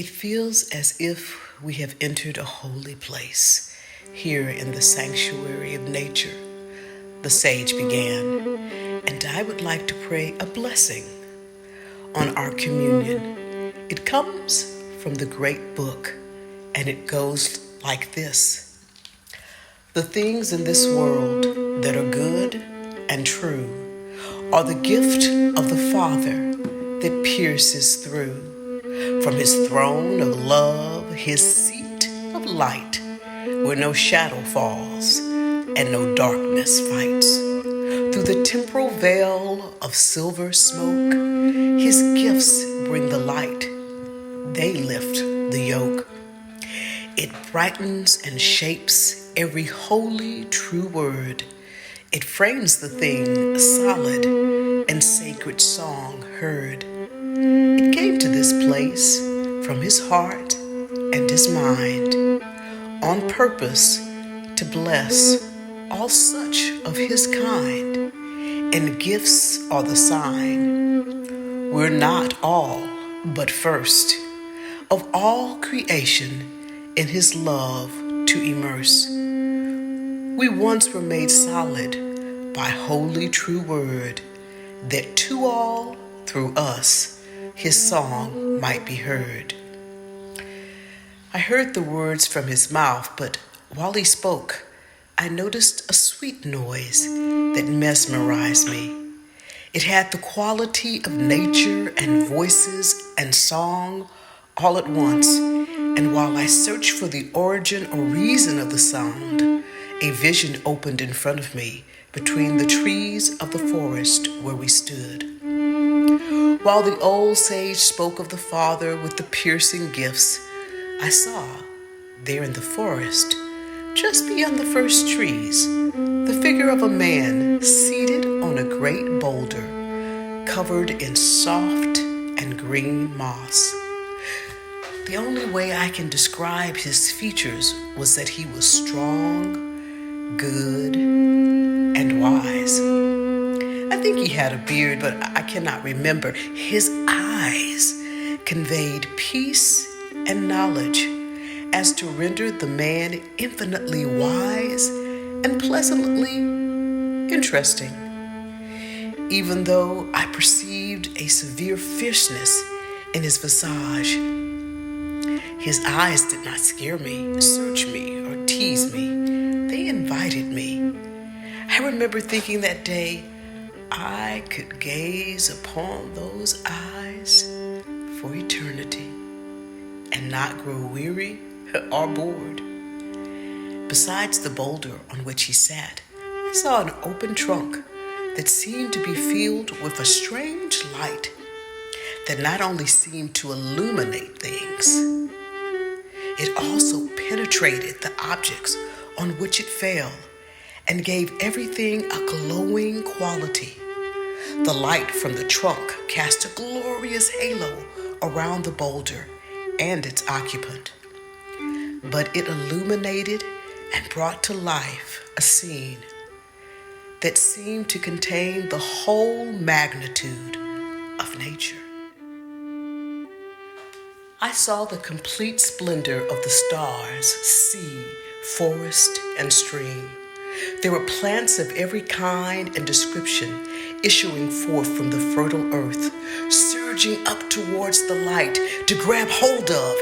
It feels as if we have entered a holy place here in the sanctuary of nature. The sage began, and I would like to pray a blessing on our communion. It comes from the great book, and it goes like this. The things in this world that are good and true are the gift of the Father that pierces through. From his throne of love, his seat of light, where no shadow falls and no darkness fights. Through the temporal veil of silver smoke, his gifts bring the light. They lift the yoke. It brightens and shapes every holy, true word. It frames the thing solid and sacred song heard. It came to this place from his heart and his mind on purpose to bless all such of his kind, and gifts are the sign. We're not all, but first of all creation in his love to immerse. We once were made solid by holy true word, that to all through us his song might be heard. I heard the words from his mouth, but while he spoke, I noticed a sweet noise that mesmerized me. It had the quality of nature and voices and song all at once, and while I searched for the origin or reason of the sound, a vision opened in front of me between the trees of the forest where we stood. While the old sage spoke of the Father with the piercing gifts, I saw, there in the forest, just beyond the first trees, the figure of a man seated on a great boulder, covered in soft and green moss. The only way I can describe his features was that he was strong, good, and wise. I think he had a beard, but I cannot remember. His eyes conveyed peace and knowledge as to render the man infinitely wise and pleasantly interesting. Even though I perceived a severe fierceness in his visage, his eyes did not scare me, search me, or tease me. They invited me. I remember thinking that day, I could gaze upon those eyes for eternity and not grow weary or bored. Besides the boulder on which he sat, I saw an open trunk that seemed to be filled with a strange light that not only seemed to illuminate things, it also penetrated the objects on which it fell and gave everything a glowing quality. The light from the trunk cast a glorious halo around the boulder and its occupant. But it illuminated and brought to life a scene that seemed to contain the whole magnitude of nature. I saw the complete splendor of the stars, sea, forest, and stream. There were plants of every kind and description issuing forth from the fertile earth, surging up towards the light to grab hold of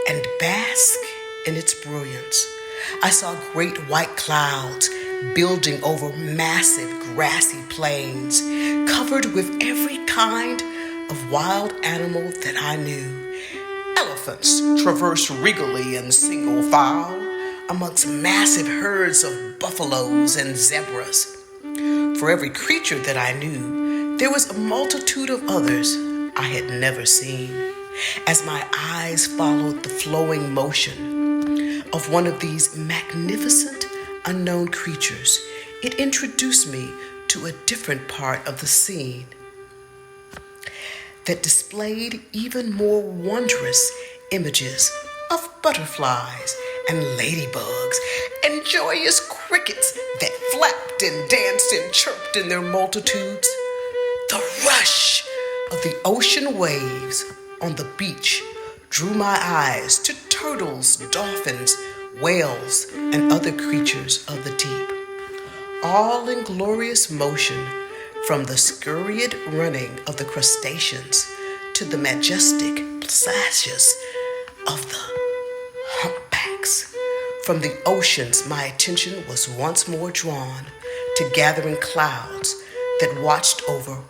and bask in its brilliance. I saw great white clouds building over massive grassy plains, covered with every kind of wild animal that I knew. Elephants traverse regally in single file amongst massive herds of buffaloes and zebras. For every creature that I knew, there was a multitude of others I had never seen. As my eyes followed the flowing motion of one of these magnificent unknown creatures, it introduced me to a different part of the scene that displayed even more wondrous images of butterflies and ladybugs and joyous crickets that flapped and danced and chirped in their multitudes. The rush of the ocean waves on the beach drew my eyes to turtles, dolphins, whales, and other creatures of the deep, all in glorious motion, from the scurried running of the crustaceans to the majestic plashes of the humpbacks. From the oceans, my attention was once more drawn to gathering clouds that watched over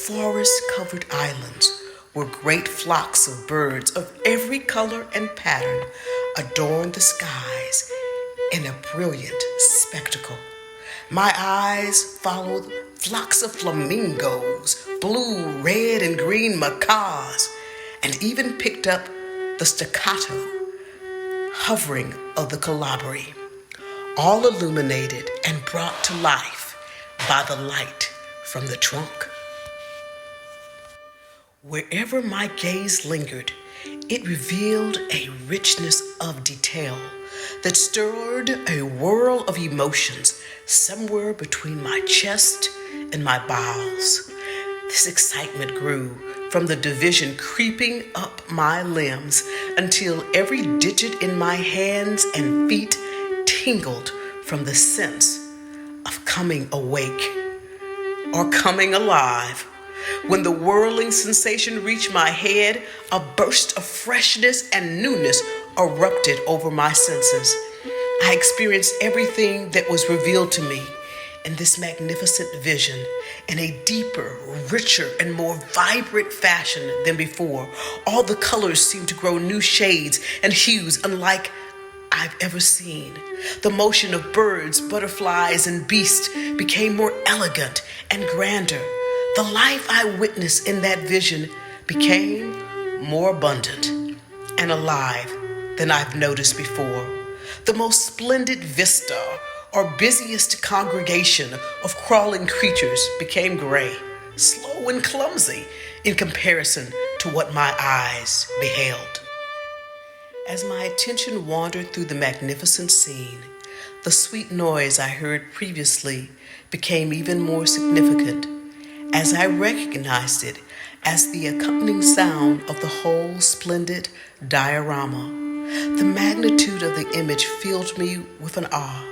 forest-covered islands where great flocks of birds of every color and pattern adorned the skies in a brilliant spectacle. My eyes followed flocks of flamingos, blue, red, and green macaws, and even picked up the staccato hovering of the colibri, all illuminated and brought to life by the light from the trunk. Wherever my gaze lingered, it revealed a richness of detail that stirred a whirl of emotions somewhere between my chest and my bowels. This excitement grew from the division creeping up my limbs until every digit in my hands and feet tingled from the sense of coming awake or coming alive. When the whirling sensation reached my head, a burst of freshness and newness erupted over my senses. I experienced everything that was revealed to me in this magnificent vision in a deeper, richer, and more vibrant fashion than before. All the colors seemed to grow new shades and hues unlike I've ever seen. The motion of birds, butterflies, and beasts became more elegant and grander. The life I witnessed in that vision became more abundant and alive than I've noticed before. The most splendid vista or busiest congregation of crawling creatures became gray, slow and clumsy in comparison to what my eyes beheld. As my attention wandered through the magnificent scene, the sweet noise I heard previously became even more significant, as I recognized it as the accompanying sound of the whole splendid diorama. The magnitude of the image filled me with an awe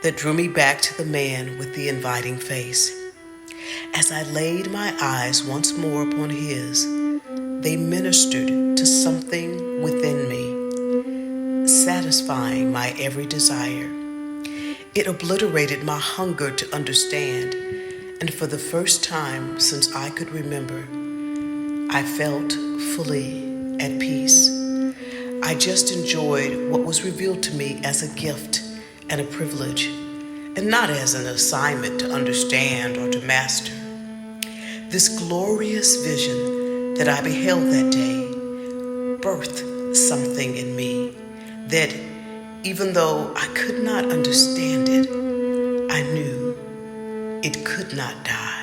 that drew me back to the man with the inviting face. As I laid my eyes once more upon his, they ministered to something within me, satisfying my every desire. It obliterated my hunger to understand, and for the first time since I could remember, I felt fully at peace. I just enjoyed what was revealed to me as a gift and a privilege, and not as an assignment to understand or to master. This glorious vision that I beheld that day birthed something in me that, even though I could not understand it, I knew it could not die.